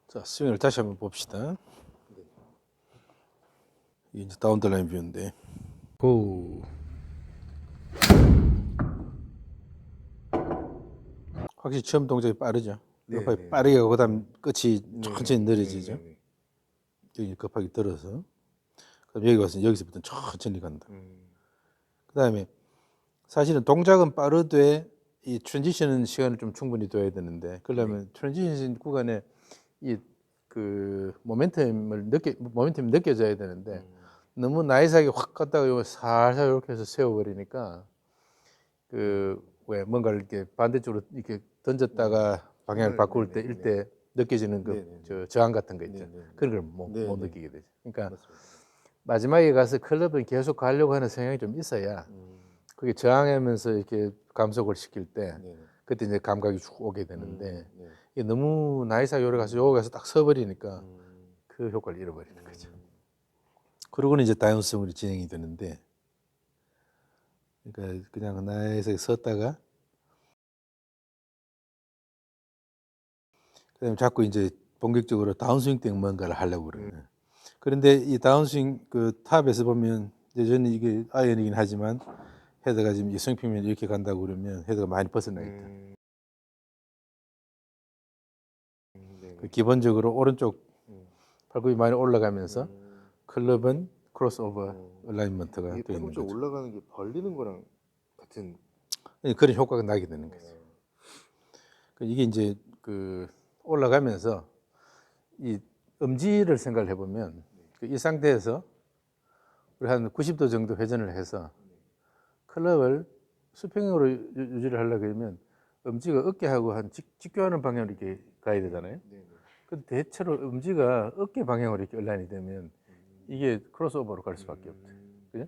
자, 스윙을 다시 한번 봅시다. 이게 이제 다운더라인 뷰인데. 고. 확실히 처음 동작이 빠르죠. 네, 급하게 네. 빠르게 가고 그다음 끝이 네, 천천히 느려지죠. 네. 여기 급하게 들어서. 그럼 여기 와서 여기서부터 천천히 간다. 그다음에 사실은 동작은 빠르되 이 트랜지션 시간을 좀 충분히 둬야 되는데 그러려면 트랜지션 구간에 이 그 모멘텀이 느껴져야 되는데 너무 나이스하게 확 갔다가 요 살살 이렇게 해서 세워버리니까 그 왜 뭔가를 이렇게 반대쪽으로 이렇게 던졌다가 방향을 바꿀 때 이때 느껴지는 그 저항 같은 거 있죠. 그런 걸 못 느끼게 되죠. 그러니까 마지막에 가서 클럽은 계속 가려고 하는 성향이 좀 있어야 그게 저항하면서 이렇게 감속을 시킬 때 그때 이제 감각이 쭉 오게 되는데 이게 너무 나이스하게 요래 가서 요거 가서 딱 서버리니까 그 효과를 잃어버리는 거죠. 그러고는 이제 다운스윙으로 진행이 되는데 그러니까 그냥 나이스하게 섰다가 그다음에 자꾸 이제 본격적으로 다운스윙 때 뭔가를 하려고 그래요. 그런데 이 다운스윙 그 탑에서 보면 여전히 이게 아이언이긴 하지만 헤드가 지금 이 스윙평면 이렇게 간다고 그러면 헤드가 많이 벗어나 있다. 그 기본적으로 오른쪽 발굽이 많이 올라가면서 클럽은 크로스오버 얼라이먼트가 이게 되어 있는 팔꿈치 거죠. 올라가는 게 벌리는 거랑 같은. 그런 효과가 나게 되는 거죠. 이게 이제 그 올라가면서 이 엄지를 생각을 해보면 이 상태에서 우리 한 90도 정도 회전을 해서 클럽을 수평으로 유지를 하려고 하면 엄지가 어깨하고 한 직교하는 방향으로 이렇게 가야 되잖아요. 근데 대체로 엄지가 어깨 방향으로 이렇게 얼라인이 되면 이게 크로스오버로 갈 수밖에 없죠. 그죠?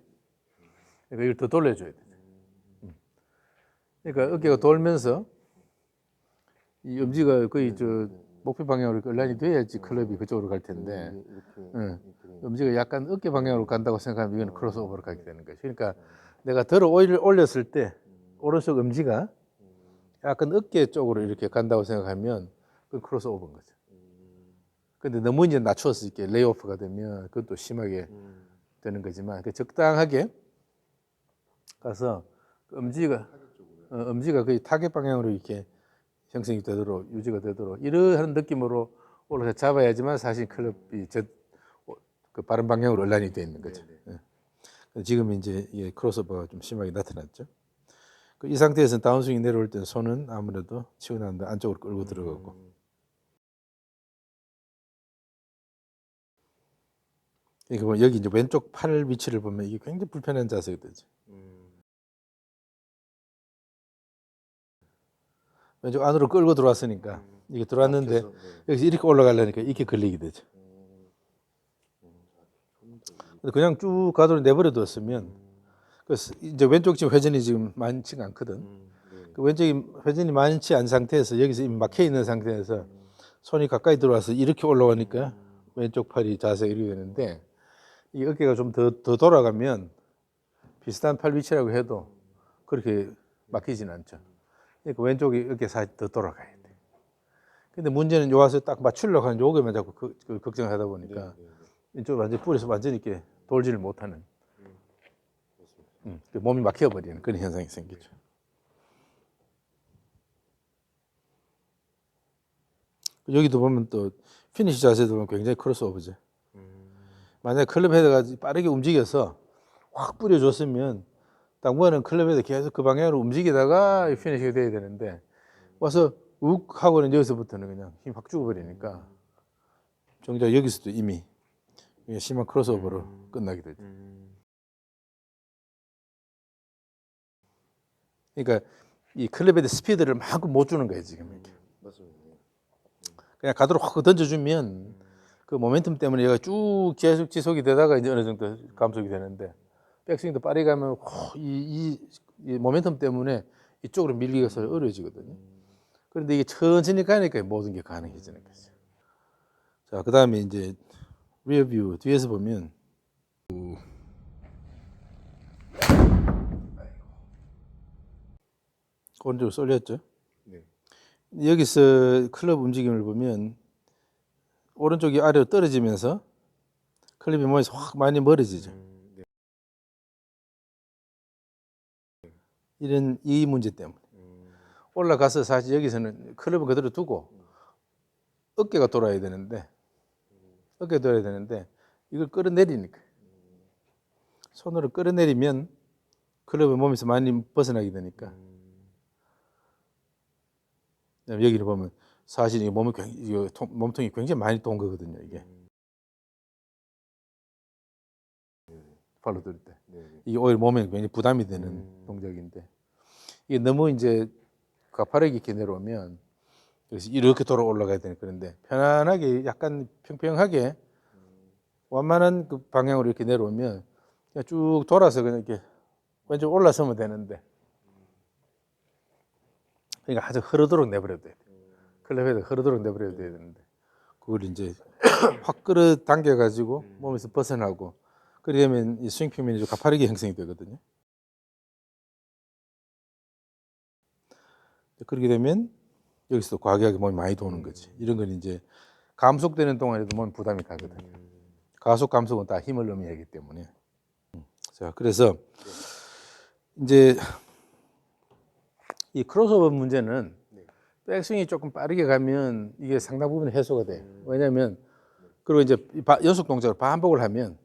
그러니까 이걸 더 돌려줘야 되죠. 그러니까 어깨가 돌면서 이 엄지가 거의 저 목표 방향으로 이렇게 얼라인이 돼야지 클럽이 그쪽으로 갈 텐데 엄지가 약간 어깨 방향으로 간다고 생각하면 이건 크로스오버로 가게 되는 거죠. 그러니까 내가 들어 올렸을 때 오른쪽 엄지가 약간 어깨 쪽으로 이렇게 간다고 생각하면 그건 크로스오버인 거죠. 근데 너무 이제 낮춰서 이렇게 레이오프가 되면 그것도 심하게 되는 거지만 적당하게 가서 엄지가 거의 타겟 방향으로 이렇게 형성이 되도록 유지가 되도록 이러한 느낌으로 올라서 잡아야지만 사실 클럽이 그 바른 방향으로 얼라인이 되어 있는 거죠. 지금 이제 이게 크로스오버가 좀 심하게 나타났죠. 이 상태에서는 다운스윙이 내려올 때 손은 아무래도 치고 난 다음에 안쪽으로 끌고 들어가고 이게 보면 여기 이제 왼쪽 팔 위치를 보면 이게 굉장히 불편한 자세가 되죠. 왼쪽 안으로 끌고 들어왔으니까 이게 들어왔는데 여기서 이렇게 올라가려니까 이렇게 걸리게 되죠. 그냥 쭉 가도록 내버려 뒀으면 그래서 이제 왼쪽 지금 회전이 지금 많지가 않거든. 그 왼쪽이 회전이 많지 않은 상태에서 여기서 이미 막혀 있는 상태에서 손이 가까이 들어와서 이렇게 올라오니까 왼쪽 팔이 자세가 이렇게 되는데 이 어깨가 좀 더 돌아가면 비슷한 팔 위치라고 해도 그렇게 막히진 않죠. 그러니까 왼쪽이 어깨 살짝 더 돌아가야 돼. 근데 문제는 요 와서 딱 맞추려고 하는 요거만 자꾸 걱정을 하다 보니까 이쪽 완전 뿌려서 완전히 이렇게 돌지를 못하는 몸이 막혀버리는 그런 현상이 생기죠. 여기도 보면 또 피니시 자세도 보면 굉장히 크로스오버죠. 만약에 클럽 헤드가 빠르게 움직여서 확 뿌려줬으면 당분간은 클럽 헤드 계속 그 방향으로 움직이다가 피니시가 돼야 되는데 와서 욱 하고는 여기서부터는 그냥 힘 확 죽어버리니까 정작 여기서도 이미 심한 크로스오버로 끝나게 되죠. 그러니까 이 클럽 헤드 스피드를 막 못 주는 거예요 지금 이렇게. 그냥 가도록 확 던져주면 그 모멘텀 때문에 얘가 쭉 계속 지속이 되다가 이제 어느 정도 감속이 되는데 백스윙도 빠르게 가면 이 모멘텀 때문에 이쪽으로 밀기가 서로 어려워지거든요. 그런데 이게 천천히 가니까 모든 게 가능해지는 거죠. 자, 그 다음에 이제 리어뷰 뒤에서 보면 오른쪽으로 쏠렸죠. 여기서 클럽 움직임을 보면 오른쪽이 아래로 떨어지면서 클럽이 몸에서 확 많이 멀어지죠. 네. 이런 이 문제 때문에 올라가서 사실 여기서는 클럽을 그대로 두고 어깨가 돌아야 되는데 이걸 끌어내리니까 손으로 끌어내리면 클럽이 몸에서 많이 벗어나게 되니까 여기를 보면 사실 이 몸통이 굉장히 많이 돈 거거든요. 이게 발로 들을 때 이게 오히려 몸에 굉장히 부담이 되는 동작인데 이게 너무 이제 가파르게 이렇게 내려오면 그래서 이렇게 돌아 올라가야 되는 그런데 편안하게 약간 평평하게 완만한 그 방향으로 이렇게 내려오면 그냥 쭉 돌아서 그냥 이렇게 왼쪽 올라서면 되는데 그러니까 아주 흐르도록 내버려도 돼요. 클럽에다 흐르도록 내버려야 되는데 그걸 이제 확 끌어당겨 가지고 몸에서 벗어나고 그러면 이 스윙 평면이 좀 가파르게 형성이 되거든요. 그렇게 되면 여기서 과격하게 몸이 많이 도는 거지. 이런 건 이제 감속되는 동안에도 몸 부담이 가거든. 가속 감속은 다 힘을 의미하기 때문에. 자, 그래서 이제 이 크로스오버 문제는 백스윙이 조금 빠르게 가면 이게 상당 부분 해소가 돼요. 왜냐하면 그리고 이제 연속 동작을 반복을 하면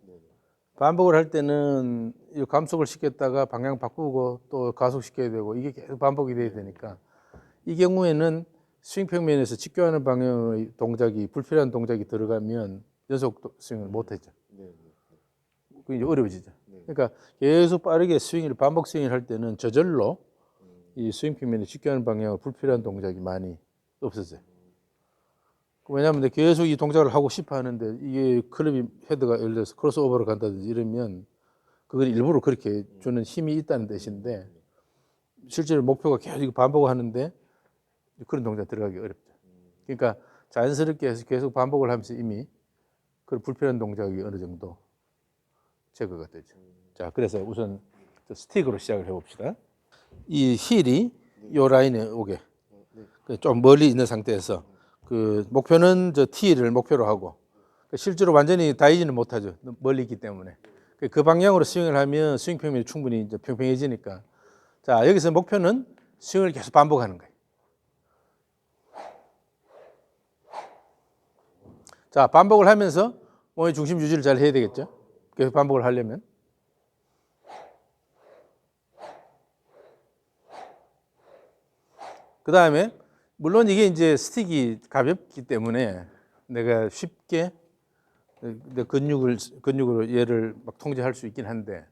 반복을 할 때는 이 감속을 시켰다가 방향 바꾸고 또 가속시켜야 되고 이게 계속 반복이 돼야 되니까 이 경우에는 스윙 평면에서 직교하는 방향의 동작이 불필요한 동작이 들어가면 연속 스윙을 못 하죠. 그게 이제 어려워지죠. 그러니까 계속 빠르게 스윙을 반복 스윙을 할 때는 저절로 이 스윙 평면에 직교하는 방향으로 불필요한 동작이 많이 없어져요. 왜냐하면 계속 이 동작을 하고 싶어 하는데 이게 클럽이 헤드가 예를 들어서 크로스오버로 간다든지 이러면 그건 일부러 그렇게 주는 힘이 있다는 뜻인데 실제로 목표가 계속 반복을 하는데 그런 동작 들어가기 어렵죠. 그러니까 자연스럽게 해서 계속 반복을 하면서 이미 그 불필요한 동작이 어느 정도 제거가 되죠. 자, 그래서 우선 스틱으로 시작을 해봅시다. 이 힐이 요 라인에 오게 좀 멀리 있는 상태에서 그 목표는 저 T를 목표로 하고 실제로 완전히 닿이지는 못하죠. 멀리 있기 때문에 그 방향으로 스윙을 하면 스윙 평면이 충분히 이제 평평해지니까 자 여기서 목표는 스윙을 계속 반복하는 거예요. 자 반복을 하면서 몸의 중심 유지를 잘 해야 되겠죠. 계속 반복을 하려면 그 다음에 물론 이게 이제 스틱이 가볍기 때문에 내가 쉽게 내 근육으로 얘를 막 통제할 수 있긴 한데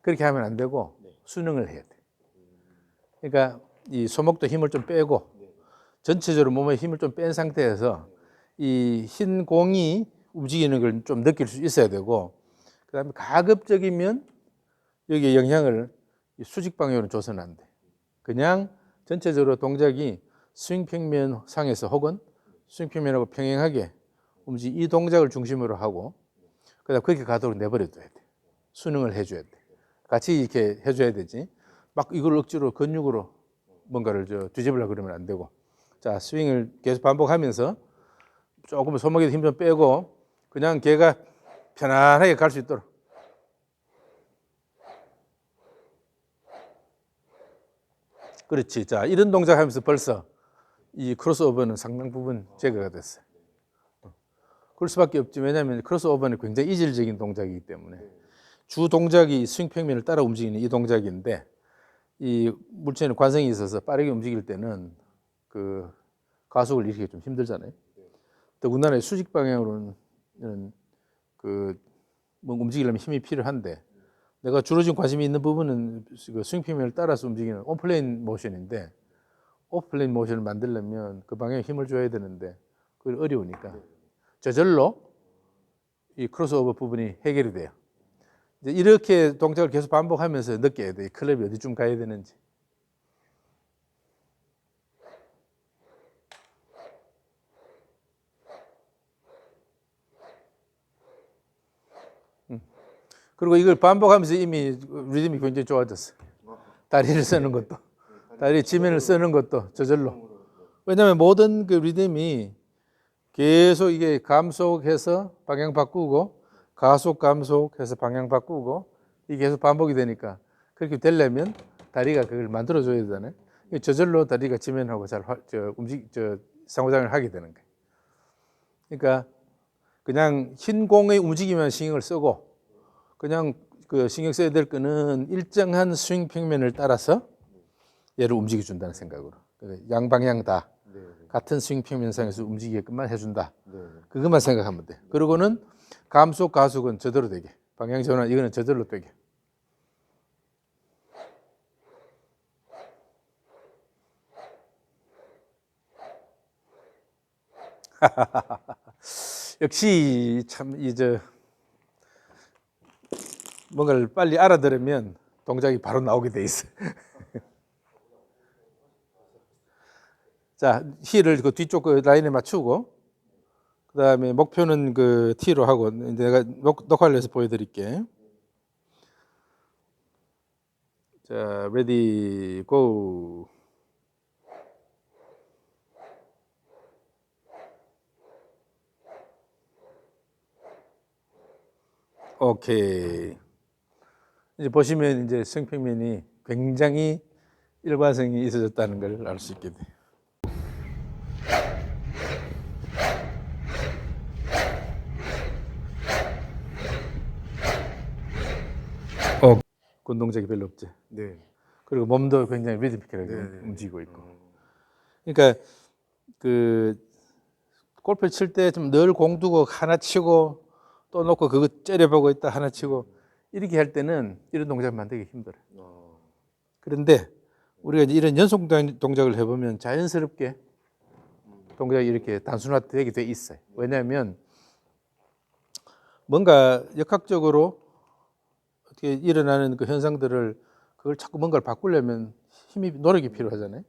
그렇게 하면 안 되고 순응을 해야 돼. 그러니까 이 소목도 힘을 좀 빼고 전체적으로 몸에 힘을 좀 뺀 상태에서 이 흰 공이 움직이는 걸 좀 느낄 수 있어야 되고 그다음에 가급적이면 여기에 영향을 수직 방향으로 줘서는 안 돼. 그냥 전체적으로 동작이 스윙 평면 상에서 혹은 스윙 평면하고 평행하게 움직이 이 동작을 중심으로 하고 그다음 그렇게 가도록 내버려둬야 돼. 순응을 해줘야 돼. 같이 이렇게 해줘야 되지. 막 이걸 억지로 근육으로 뭔가를 뒤집으려고 그러면 안 되고. 자 스윙을 계속 반복하면서 조금 손목에 힘 좀 빼고 그냥 걔가 편안하게 갈 수 있도록. 그렇지. 자 이런 동작 하면서 벌써 이 크로스오버는 상당 부분 제거가 됐어요. 그럴 수밖에 없지. 왜냐하면 크로스오버는 굉장히 이질적인 동작이기 때문에 주 동작이 스윙 평면을 따라 움직이는 이 동작인데 이 물체는 관성이 있어서 빠르게 움직일 때는 그 가속을 일으키기 좀 힘들잖아요. 더군다나 수직 방향으로는 그 뭐 움직이려면 힘이 필요한데 내가 주로 지금 관심이 있는 부분은 그 스윙 평면을 따라서 움직이는 온플레인 모션인데 오프플레인 모션을 만들려면 그 방향에 힘을 줘야 되는데 그게 어려우니까 저절로 이 크로스오버 부분이 해결이 돼요. 이제 이렇게 동작을 계속 반복하면서 느껴야 돼. 클럽이 어디쯤 가야 되는지. 그리고 이걸 반복하면서 이미 리듬이 굉장히 좋아졌어요. 다리를 쓰는 것도, 다리 지면을 쓰는 것도 저절로. 왜냐하면 모든 그 리듬이 계속 이게 감속해서 방향 바꾸고 가속 감속해서 방향 바꾸고 이게 계속 반복이 되니까 그렇게 되려면 다리가 그걸 만들어 줘야 되잖아요. 저절로 다리가 지면하고 잘 상호작용을 하게 되는 거예요. 그러니까 그냥 흰 공의 움직임만 신경을 쓰고 그냥 그 신경 써야 될 거는 일정한 스윙 평면을 따라서 얘를 움직여 준다는 생각으로 양방향 다 네. 같은 스윙 평면상에서 움직이게끔만 해준다. 네. 그것만 생각하면 돼. 그리고는 감속 가속은 저대로 되게 방향 전환 이거는 저절로 되게. 역시 참 이제 뭔가를 빨리 알아들으면 동작이 바로 나오게 돼 있어. 자, 힐을 그 뒤쪽 그 라인에 맞추고 그다음에 목표는 그 T로 하고 이제 내가 녹화를 해서 보여드릴게. 자, 레디 고. 오케이. 이제 보시면 이제 스윙평면이 굉장히 일관성이 있어졌다는 걸 알 수 있게 돼. 운동적이 별로 없지. 네. 그리고 몸도 굉장히 리드미컬하게 네. 움직이고 있고. 그러니까 그 골프 칠 때 좀 늘 공 두고 하나 치고 또 놓고 그거 째려보고 있다 하나 치고 이렇게 할 때는 이런 동작 만들기 힘들어. 그런데 우리가 이제 이런 연속 동작을 해보면 자연스럽게 동작이 이렇게 단순화되게 돼 있어요. 왜냐하면 뭔가 역학적으로 어떻게 일어나는 그 현상들을 그걸 자꾸 뭔가를 바꾸려면 힘이 노력이 필요하잖아요.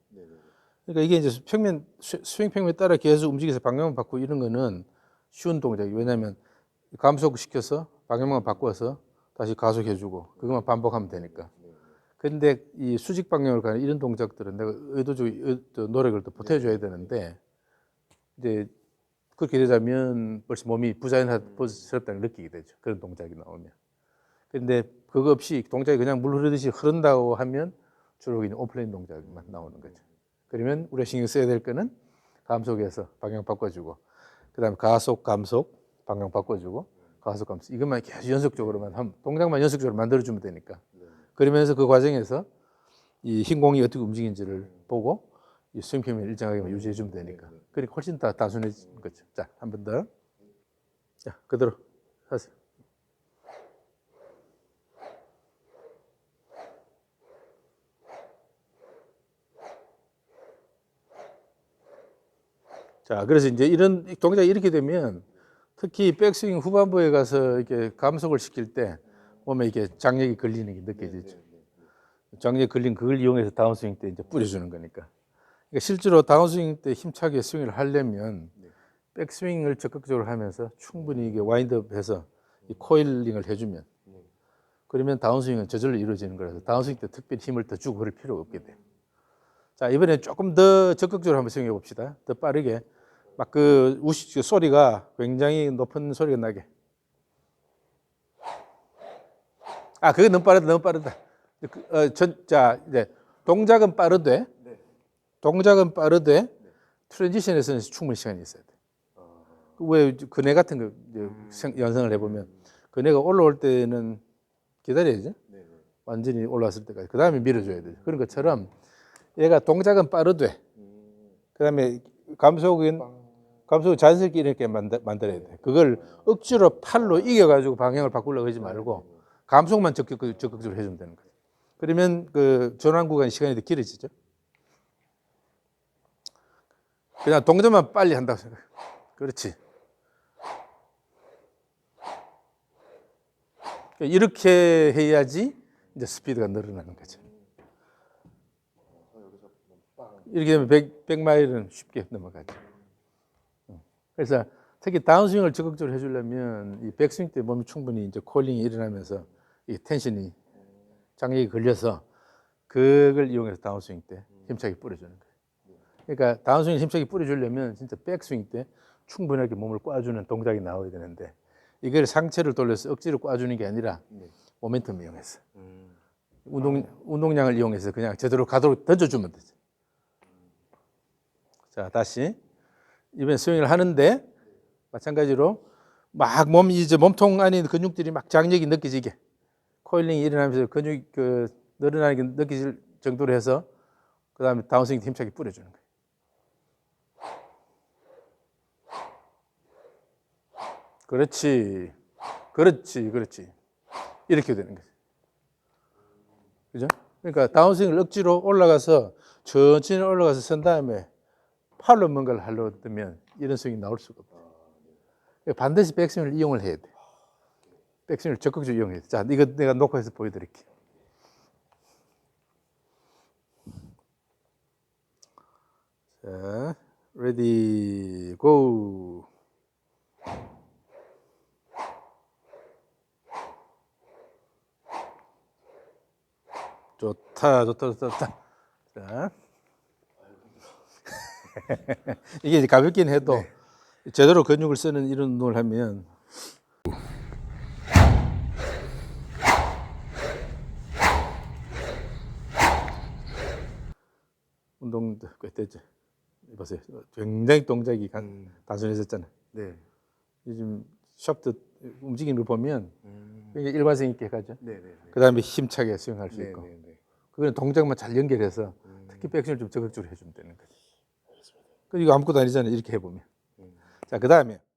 그러니까 이게 이제 스윙 평면에 따라 계속 움직여서 방향을 바꾸고 이런 거는 쉬운 동작이 왜냐하면 감속시켜서 방향만 바꿔서 다시 가속해주고 그것만 반복하면 되니까. 그런데 이 수직 방향으로 가는 이런 동작들은 내가 의도적으로 노력을 더 보태줘야 되는데 이제 그렇게 되자면 벌써 몸이 부자연스럽다는 걸 느끼게 되죠. 그런 동작이 나오면. 그런데 그거 없이 동작이 그냥 물 흐르듯이 흐른다고 하면 주로 그냥 오프라인 동작만 나오는 거죠. 그러면 우리가 신경 써야 될 거는 감속에서 방향 바꿔주고 그다음에 가속, 감속, 방향 바꿔주고 가속, 감속 이것만 계속 연속적으로만 동작만 연속적으로 만들어주면 되니까 그러면서 그 과정에서 이 흰 공이 어떻게 움직이는지를 보고 이 스윙 평면을 일정하게 유지해주면 되니까 그러니까 훨씬 더 단순해지는 거죠. 자, 한 번 더. 자, 그대로 하세요. 자, 그래서 이제 이런 동작이 이렇게 되면 특히 백스윙 후반부에 가서 이렇게 감속을 시킬 때 몸에 이렇게 장력이 걸리는 게 느껴지죠. 장력이 걸린 그걸 이용해서 다운스윙 때 이제 뿌려주는 거니까. 그러니까 실제로 다운스윙 때 힘차게 스윙을 하려면 백스윙을 적극적으로 하면서 충분히 이게 와인드업해서 이 코일링을 해주면 그러면 다운스윙은 저절로 이루어지는 거라서 다운스윙 때 특별히 힘을 더 주고 그럴 필요가 없게 돼요. 자, 이번에 조금 더 적극적으로 한번 스윙해 봅시다. 더 빠르게. 막 그 소리가 굉장히 높은 소리가 나게. 아, 그거 너무 빠르다, 너무 빠르다. 자, 이제 동작은 빠르되, 트랜지션에서는 충분히 시간이 있어야 돼. 왜 그네 같은 거 연상을 해보면 그네가 올라올 때는 기다려야죠. 완전히 올라왔을 때까지. 그 다음에 밀어줘야 되죠. 그런 것처럼 얘가 동작은 빠르되, 그 다음에 감속은 자연스럽게 이렇게 만들어야 돼. 그걸 억지로 팔로 이겨가지고 방향을 바꾸려고 하지 말고 감속만 적극적으로 해주면 되는 거예요. 그러면 그 전환 구간 시간이 더 길어지죠. 그냥 동작만 빨리 한다고 생각해. 그렇지. 이렇게 해야지 이제 스피드가 늘어나는 거죠. 이렇게 되면 100마일은 쉽게 넘어가죠. 그래서 특히 다운스윙을 적극적으로 해주려면 이 백스윙 때 몸이 충분히 이제 콜링이 일어나면서 이 텐션이 장력이 걸려서 그걸 이용해서 다운스윙 때 힘차게 뿌려주는 거예요. 그러니까 다운스윙 힘차게 뿌려주려면 진짜 백스윙 때 충분하게 몸을 꽈주는 동작이 나와야 되는데 이걸 상체를 돌려서 억지로 꽈주는 게 아니라 네. 모멘텀 이용해서 운동량을 이용해서 그냥 제대로 가도록 던져주면 되죠. 자, 다시 이번에 스윙을 하는데 마찬가지로 막 이제 몸통 안에 있는 근육들이 막 장력이 느껴지게 코일링이 일어나면서 근육이 늘어나는 게 느껴질 정도로 해서 그 다음에 다운스윙 힘차게 뿌려주는 거예요. 그렇지, 그렇지. 이렇게 되는 거죠. 그죠? 그러니까 다운스윙을 억지로 올라가서 천천히 올라가서 선 다음에 팔로 뭔가를 하려고 들면 이런 스윙이 나올 수가 없어요. 반드시 백스윙을 이용을 해야 돼. 백스윙을 적극적으로 이용해야 돼. 자, 이거 내가 녹화해서 보여드릴게. 자, 레디 고. 좋다. 자. 이게 이제 가볍긴 해도 제대로 근육을 쓰는 이런 운동을 하면 운동도 꽤 되죠. 보세요. 굉장히 동작이 단순해졌잖아요. 네. 요즘 샵도 움직이는 걸 보면 굉장히 일관성 있게 가죠. 네. 그 다음에 힘차게 스윙할 수 있고. 네. 그거는 동작만 잘 연결해서 특히 백스윙을 좀 적극적으로 해주면 되는 거죠. 이거 아무것도 아니잖아요. 이렇게 해보면. 자, 그 다음에